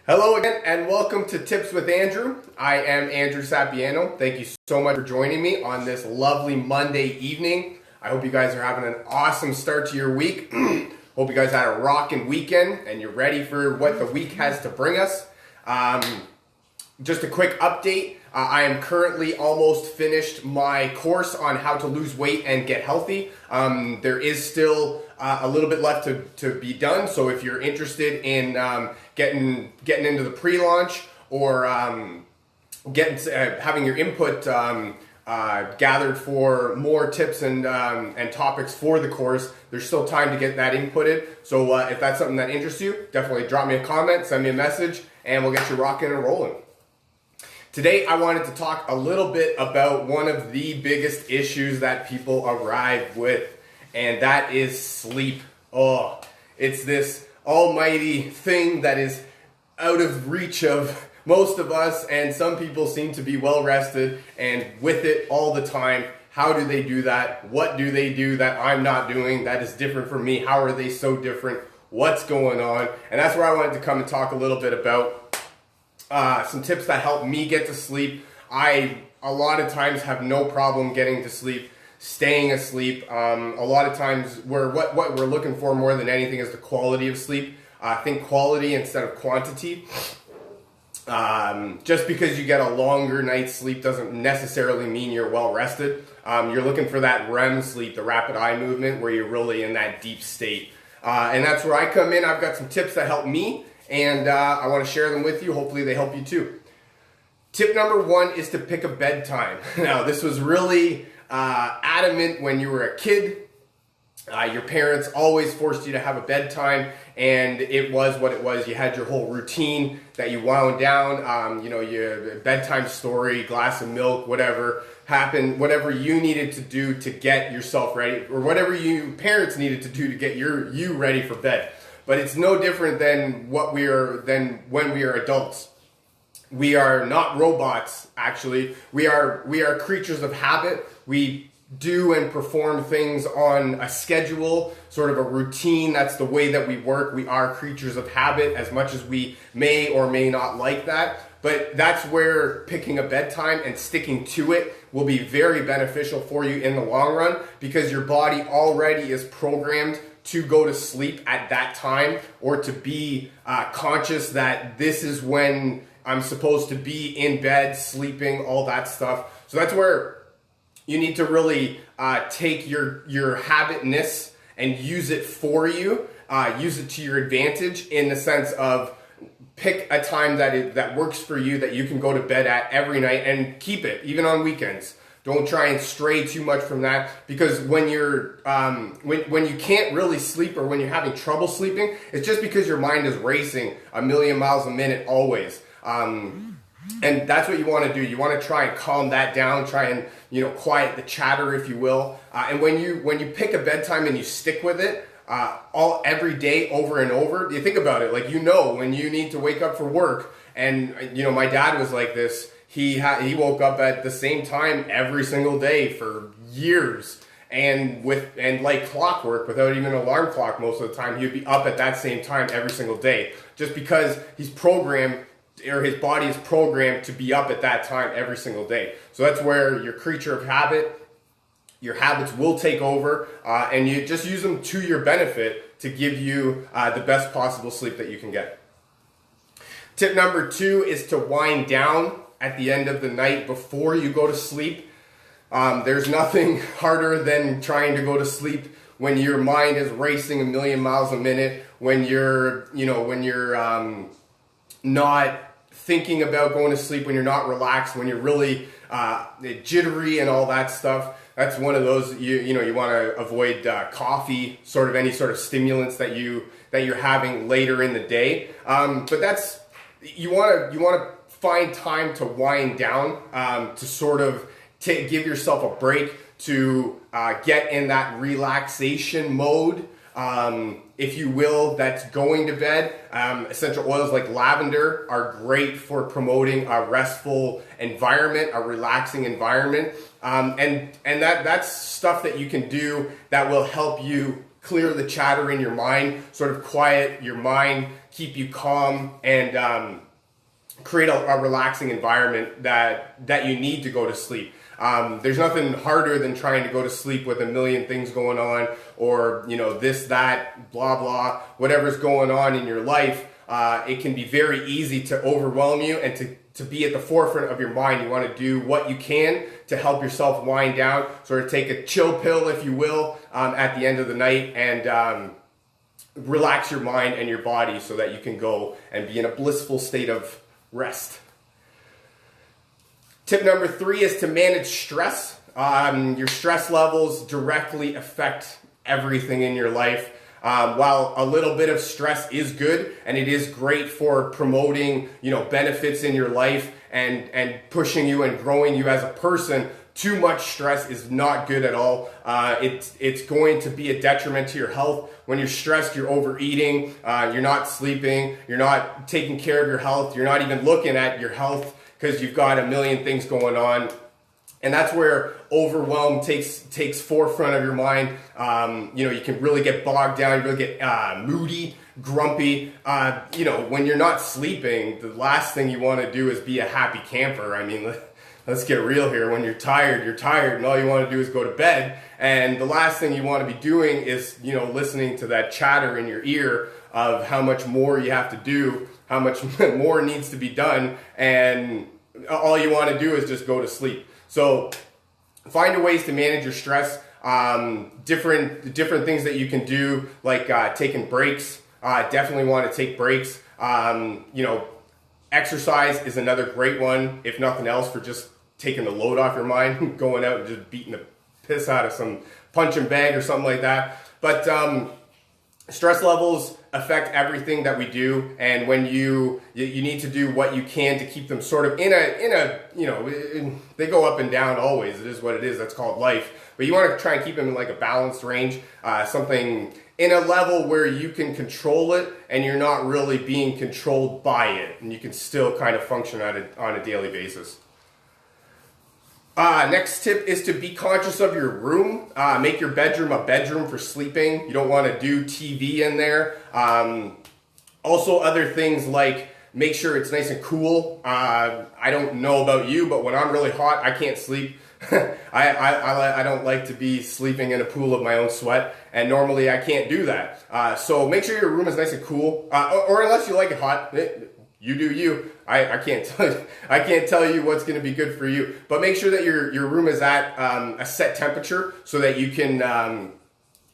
Hello again and welcome to Tips with Andrew. I am Andrew Sapiano. Thank you so much for joining me on this lovely Monday evening. I hope you guys are having an awesome start to your week. Hope you guys had a rockin' weekend and you're ready for what the week has to bring us. Just a quick update. I am currently almost finished my course on how to lose weight and get healthy. There is still a little bit left to be done. So if you're interested in getting into the pre-launch or having your input gathered for more tips and topics for the course, there's still time to get that inputted. So if that's something that interests you, definitely drop me a comment, send me a message, and we'll get you rocking and rolling. Today, I wanted to talk a little bit about one of the biggest issues that people arrive with, and that is sleep. Oh, it's this almighty thing that is out of reach of most of us, and some people seem to be well rested and with it all the time. How do they do that? What do they do that I'm not doing that is different from me? How are they so different? What's going on? And that's where I wanted to come and talk a little bit about some tips that help me get to sleep. I, a lot of times, have no problem getting to sleep, staying asleep. A lot of times, what we're looking for more than anything is the quality of sleep. Think quality instead of quantity. Just because you get a longer night's sleep doesn't necessarily mean you're well rested. You're looking for that REM sleep, the rapid eye movement, where you're really in that deep state. And that's where I come in. I've got some tips that help me, and I want to share them with you. Hopefully they help you too. Tip number one is to pick a bedtime. Now, this was really adamant when you were a kid. Your parents always forced you to have a bedtime, and it was what it was. You had your whole routine that you wound down. Your bedtime story, glass of milk, whatever happened, whatever you needed to do to get yourself ready, or whatever you parents needed to do to get you ready for bed. But it's no different than when we are adults. We are not robots, actually. We are creatures of habit. We do and perform things on a schedule, sort of a routine. That's the way that we work. We are creatures of habit, as much as we may or may not like that. But that's where picking a bedtime and sticking to it will be very beneficial for you in the long run, because your body already is programmed to go to sleep at that time, or to be conscious that this is when I'm supposed to be in bed, sleeping, all that stuff. So that's where you need to really take your habitness and use it for you, use it to your advantage, in the sense of pick a time that works for you, that you can go to bed at every night, and keep it, even on weekends. Don't try and stray too much from that, because when you're when you can't really sleep, or when you're having trouble sleeping, it's just because your mind is racing a million miles a minute always. And that's what you want to do. You want to try and calm that down, try and quiet the chatter, if you will. And when you pick a bedtime and you stick with it every day, over and over, you think about it, like when you need to wake up for work. And my dad was like this. He woke up at the same time every single day for years, and like clockwork, without even an alarm clock most of the time, he'd be up at that same time every single day, just because he's programmed, or his body is programmed to be up at that time every single day. So that's where you're a creature of habit. Your habits will take over, and you just use them to your benefit to give you the best possible sleep that you can get. Tip number two is to wind down at the end of the night before you go to sleep. There's nothing harder than trying to go to sleep when your mind is racing a million miles a minute, when you're not thinking about going to sleep, when you're not relaxed, when you're really jittery and all that stuff. That's one of those, you want to avoid coffee, sort of any sort of stimulants that you're having later in the day. But that's, you want to find time to wind down, to sort of give yourself a break, to get in that relaxation mode, if you will, that's going to bed. Essential oils like lavender are great for promoting a restful environment, a relaxing environment. And that's stuff that you can do that will help you clear the chatter in your mind, sort of quiet your mind, keep you calm and create a relaxing environment that you need to go to sleep. There's nothing harder than trying to go to sleep with a million things going on, or this, that, blah blah, whatever's going on in your life. It can be very easy to overwhelm you and to be at the forefront of your mind. You want to do what you can to help yourself wind down, sort of take a chill pill, if you will, at the end of the night, and relax your mind and your body so that you can go and be in a blissful state of rest. Tip number 3 is to manage stress. Your stress levels directly affect everything in your life. While a little bit of stress is good, and it is great for promoting, benefits in your life and pushing you and growing you as a person, too much stress is not good at all. It's going to be a detriment to your health. When you're stressed, you're overeating, you're not sleeping, you're not taking care of your health, you're not even looking at your health because you've got a million things going on. And that's where overwhelm takes forefront of your mind. You can really get bogged down, you really get moody, grumpy. When you're not sleeping, the last thing you want to do is be a happy camper. I mean, let's get real here. When you're tired, and all you want to do is go to bed. And the last thing you want to be doing is, listening to that chatter in your ear of how much more you have to do, how much more needs to be done, and all you want to do is just go to sleep. So find ways to manage your stress. Different things that you can do, like taking breaks. Definitely want to take breaks. Exercise is another great one, if nothing else, for just taking the load off your mind, going out and just beating the piss out of some punching bag or something like that. But stress levels affect everything that we do, and when you need to do what you can to keep them sort of in a they go up and down always. It is what it is. That's called life. But you want to try and keep them in like a balanced range, something in a level where you can control it and you're not really being controlled by it, and you can still kind of function on a daily basis. Next tip is to be conscious of your room. Make your bedroom a bedroom for sleeping. You don't want to do TV in there. Also, other things like make sure it's nice and cool. I don't know about you, but when I'm really hot, I can't sleep. I don't like to be sleeping in a pool of my own sweat, and normally I can't do that. So make sure your room is nice and cool, or unless you like it hot. You do you. I can't tell you what's going to be good for you, but make sure that your room is at a set temperature so that you can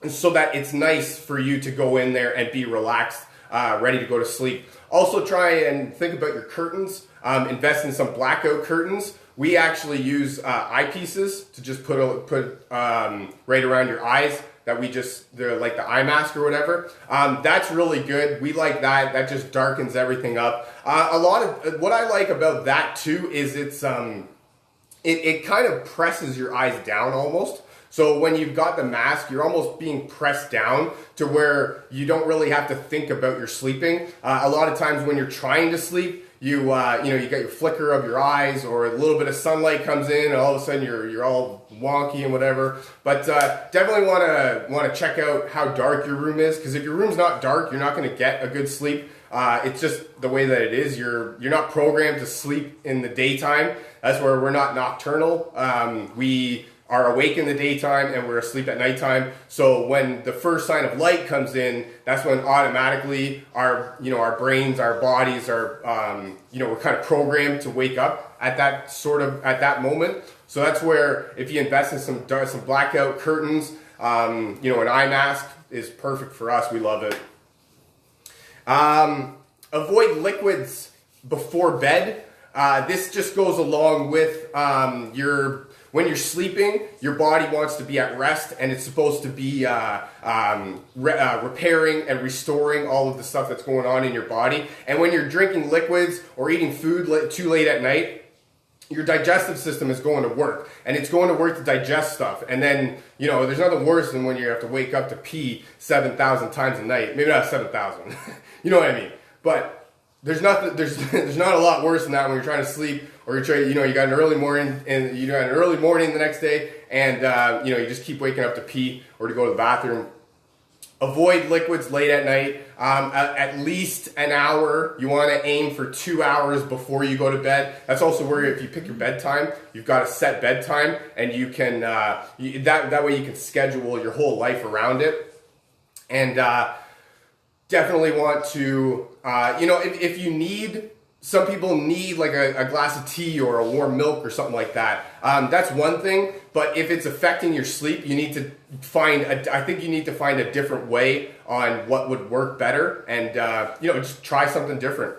so that it's nice for you to go in there and be relaxed, ready to go to sleep. Also, try and think about your curtains. Invest in some blackout curtains. We actually use eyepieces to just put right around your eyes. They're like the eye mask or whatever. That's really good. We like that. That just darkens everything up. A lot of what I like about that too is it kind of presses your eyes down almost. So when you've got the mask, you're almost being pressed down to where you don't really have to think about your sleeping. A lot of times when you're trying to sleep, you got your flicker of your eyes, or a little bit of sunlight comes in, and all of a sudden you're all wonky and whatever. But definitely want to check out how dark your room is, because if your room's not dark, you're not going to get a good sleep. It's just the way that it is. You're not programmed to sleep in the daytime. That's where we're not nocturnal. We are awake in the daytime and we're asleep at nighttime. So when the first sign of light comes in, that's when automatically our brains, our bodies are, we're kind of programmed to wake up at that moment. So that's where if you invest in some blackout curtains, an eye mask is perfect for us. We love it. Avoid liquids before bed. This just goes along with when you're sleeping, your body wants to be at rest, and it's supposed to be repairing and restoring all of the stuff that's going on in your body. And when you're drinking liquids or eating food too late at night, your digestive system is going to work, and it's going to work to digest stuff. And then, there's nothing worse than when you have to wake up to pee 7,000 times a night. Maybe not 7,000. You know what I mean? But there's not a lot worse than that when you're trying to sleep, or you got an early morning and you got an early morning the next day, and you just keep waking up to pee or to go to the bathroom. Avoid liquids late at night. At least an hour. You want to aim for 2 hours before you go to bed. That's also where if you pick your bedtime, you've got a set bedtime, and you can that way you can schedule your whole life around it. And definitely want to if you need. Some people need like a glass of tea or a warm milk or something like that. That's one thing, but if it's affecting your sleep, you need to find a different way on what would work better, and just try something different.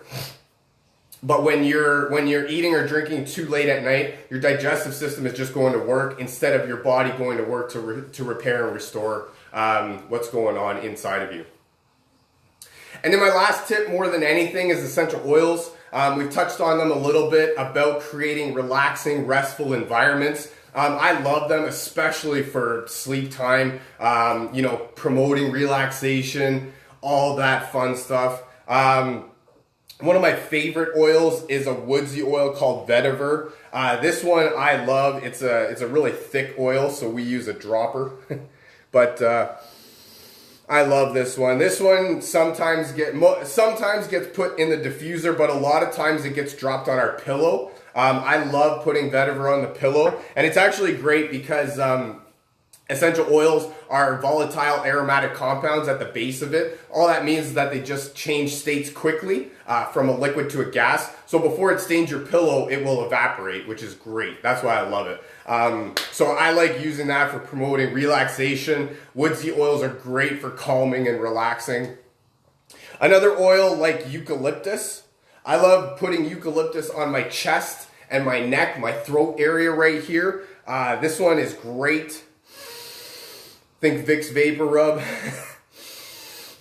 But when you're eating or drinking too late at night, your digestive system is just going to work instead of your body going to work to repair and restore what's going on inside of you. And then my last tip, more than anything, is essential oils. We've touched on them a little bit about creating relaxing, restful environments. I love them, especially for sleep time, promoting relaxation, all that fun stuff. One of my favorite oils is a woodsy oil called vetiver. This one I love. It's a really thick oil, so we use a dropper. But I love this one. This one sometimes gets put in the diffuser, but a lot of times it gets dropped on our pillow. I love putting vetiver on the pillow, and it's actually great because essential oils are volatile aromatic compounds at the base of it. All that means is that they just change states quickly from a liquid to a gas. So before it stains your pillow, it will evaporate, which is great. That's why I love it. So I like using that for promoting relaxation. Woodsy oils are great for calming and relaxing. Another oil like eucalyptus. I love putting eucalyptus on my chest and my neck, my throat area right here. This one is great. Think Vicks Vapor Rub.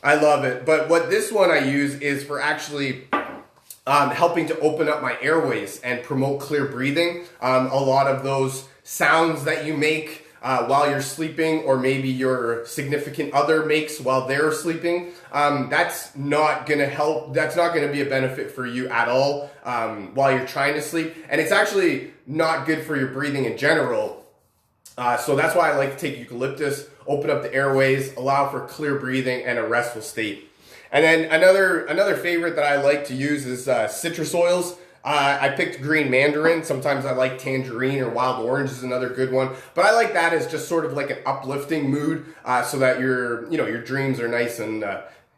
I love it. But what this one I use is for actually helping to open up my airways and promote clear breathing. A lot of those sounds that you make while you're sleeping, or maybe your significant other makes while they're sleeping, that's not going to help. That's not going to be a benefit for you at all while you're trying to sleep. And it's actually not good for your breathing in general. So that's why I like to take eucalyptus, open up the airways, allow for clear breathing and a restful state. And then another favorite that I like to use is citrus oils. I picked green mandarin. Sometimes I like tangerine, or wild orange is another good one. But I like that as just sort of like an uplifting mood, so that your dreams are nice and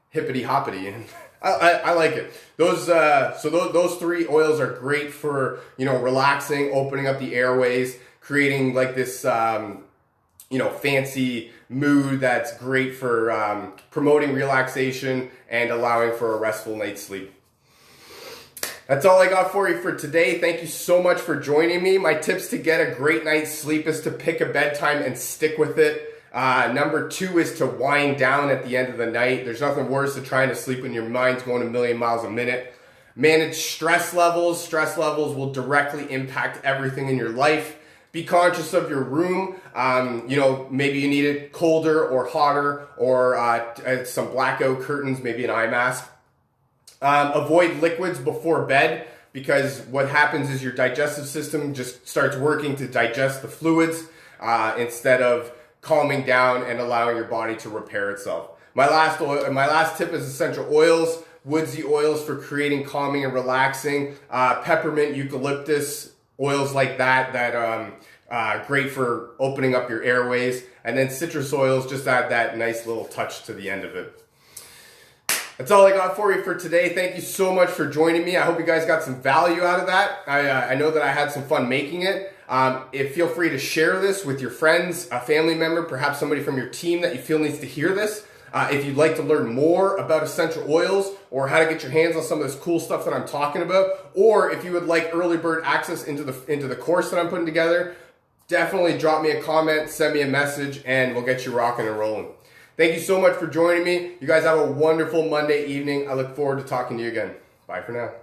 hippity hoppity. And I like it. Those three oils are great for relaxing, opening up the airways, creating like this fancy mood that's great for promoting relaxation and allowing for a restful night's sleep. That's all I got for you for today. Thank you so much for joining me. My tips to get a great night's sleep is to pick a bedtime and stick with it. Number 2 is to wind down at the end of the night. There's nothing worse than trying to sleep when your mind's going a million miles a minute. Manage stress levels. Stress levels will directly impact everything in your life. Be conscious of your room. Maybe you need it colder or hotter, or some blackout curtains, maybe an eye mask. Avoid liquids before bed, because what happens is your digestive system just starts working to digest the fluids instead of calming down and allowing your body to repair itself. My last tip is essential oils. Woodsy oils for creating calming and relaxing. Peppermint, eucalyptus, oils like that are great for opening up your airways. And then citrus oils just add that nice little touch to the end of it. That's all I got for you for today. Thank you so much for joining me. I hope you guys got some value out of that. I know that I had some fun making it. Feel free to share this with your friends, a family member, perhaps somebody from your team that you feel needs to hear this. If you'd like to learn more about essential oils, or how to get your hands on some of this cool stuff that I'm talking about, or if you would like early bird access into the course that I'm putting together, definitely drop me a comment, send me a message, and we'll get you rocking and rolling. Thank you so much for joining me. You guys have a wonderful Monday evening. I look forward to talking to you again. Bye for now.